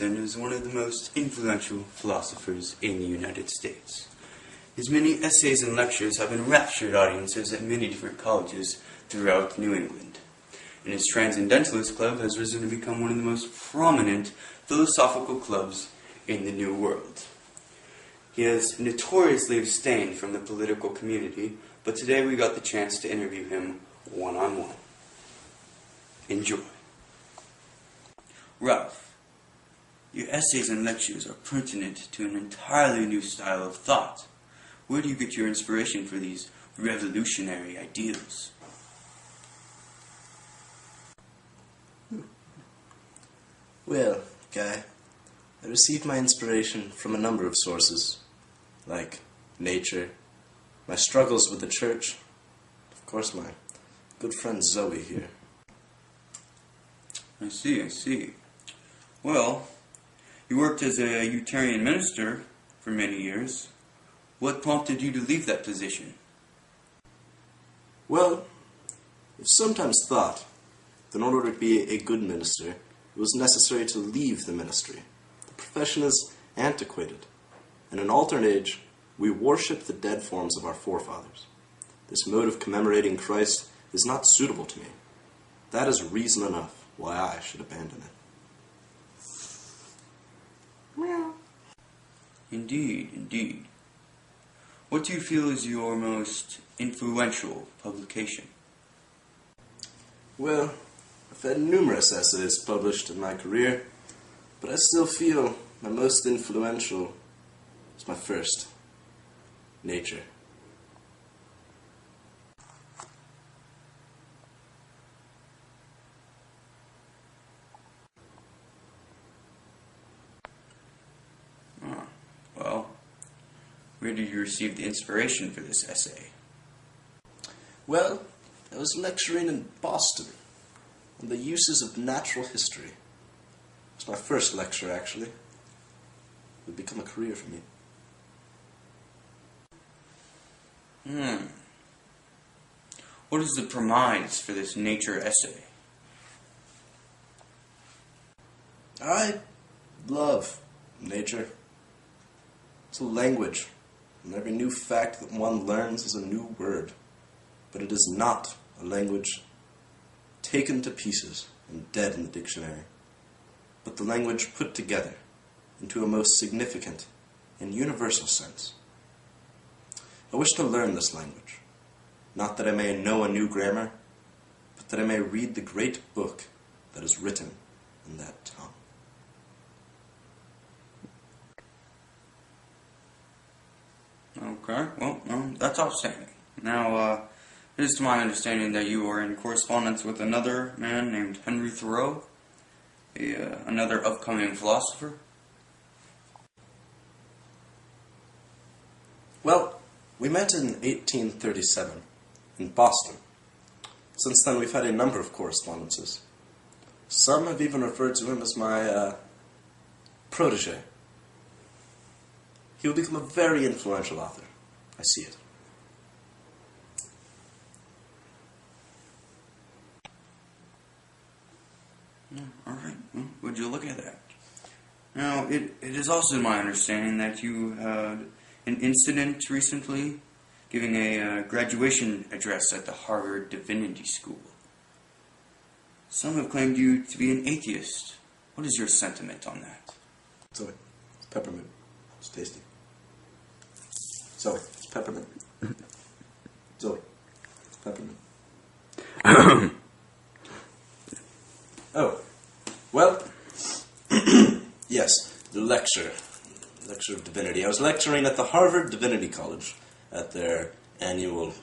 Emerson is one of the most influential philosophers in the United States. His many essays and lectures have enraptured audiences at many different colleges throughout New England, and his Transcendentalist Club has risen to become one of the most prominent philosophical clubs in the New World. He has notoriously abstained from the political community, but today we got the chance to interview him one-on-one. Enjoy. Ralph, your essays and lectures are pertinent to an entirely new style of thought. Where do you get your inspiration for these revolutionary ideals? Well, Guy, I received my inspiration from a number of sources, like nature, my struggles with the church, of course my good friend Zoe here. I see. Well, you worked as a Unitarian minister for many years. What prompted you to leave that position? Well, I've sometimes thought that in order to be a good minister, it was necessary to leave the ministry. The profession is antiquated. In an alternate age, we worship the dead forms of our forefathers. This mode of commemorating Christ is not suitable to me. That is reason enough why I should abandon it. Meow. Indeed. What do you feel is your most influential publication? Well, I've had numerous essays published in my career, but I still feel my most influential is my first, Nature. Well, where did you receive the inspiration for this essay? Well, I was lecturing in Boston on the uses of natural history. It was my first lecture, actually. It would become a career for me. What is the premise for this nature essay? I love nature. It's a language, and every new fact that one learns is a new word. But it is not a language taken to pieces and dead in the dictionary, but the language put together into a most significant and universal sense. I wish to learn this language, not that I may know a new grammar, but that I may read the great book that is written in that tongue. Okay, well, that's outstanding. Now, it is to my understanding that you are in correspondence with another man named Henry Thoreau, another upcoming philosopher. Well, we met in 1837 in Boston. Since then, we've had a number of correspondences. Some have even referred to him as my protege. He will become a very influential author. I see it. All right, well, would you look at that? Now, it is also my understanding that you had an incident recently giving a graduation address at the Harvard Divinity School. Some have claimed you to be an atheist. What is your sentiment on that? Zoe, it's peppermint. It's tasty. Zoe, it's peppermint. Zoe, it's peppermint. Oh, well, yes, the lecture of divinity. I was lecturing at the Harvard Divinity College at their annual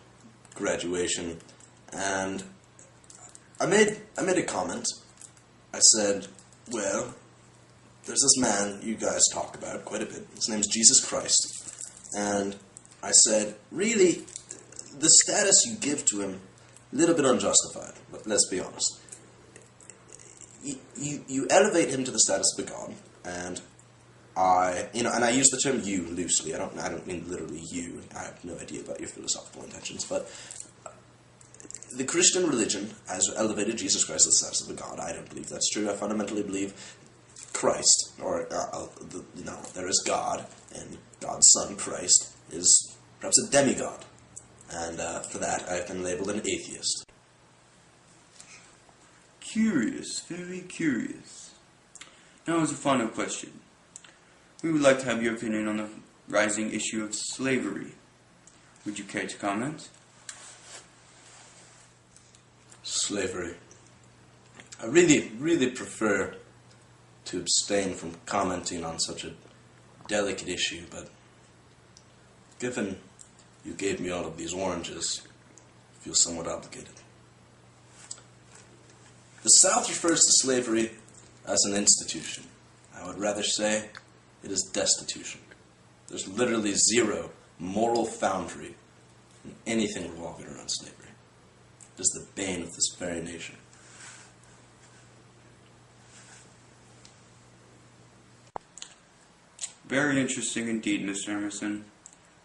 graduation, and I made a comment. I said, well, there's this man you guys talk about quite a bit. His name's Jesus Christ. And I said, really, the status you give to him, a little bit unjustified, but let's be honest. You elevate him to the status of a god, and I use the term you loosely. I don't mean literally you. I have no idea about your philosophical intentions, but the Christian religion has elevated Jesus Christ to the status of a god. I don't believe that's true. I fundamentally believe Christ, or there is God, and God's Son, Christ, is perhaps a demigod. And for that, I've been labeled an atheist. Curious, very curious. Now as a final question. We would like to have your opinion on the rising issue of slavery. Would you care to comment? Slavery. I really prefer to abstain from commenting on such a delicate issue, but given you gave me all of these oranges, I feel somewhat obligated. The South refers to slavery as an institution. I would rather say it is destitution. There's literally zero moral foundry in anything revolving around slavery. It is the bane of this very nation. Very interesting indeed, Mr. Emerson.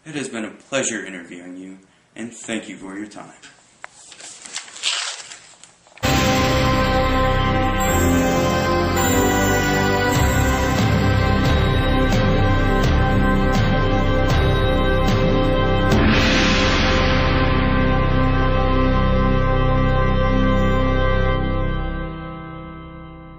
It has been a pleasure interviewing you, and thank you for your time.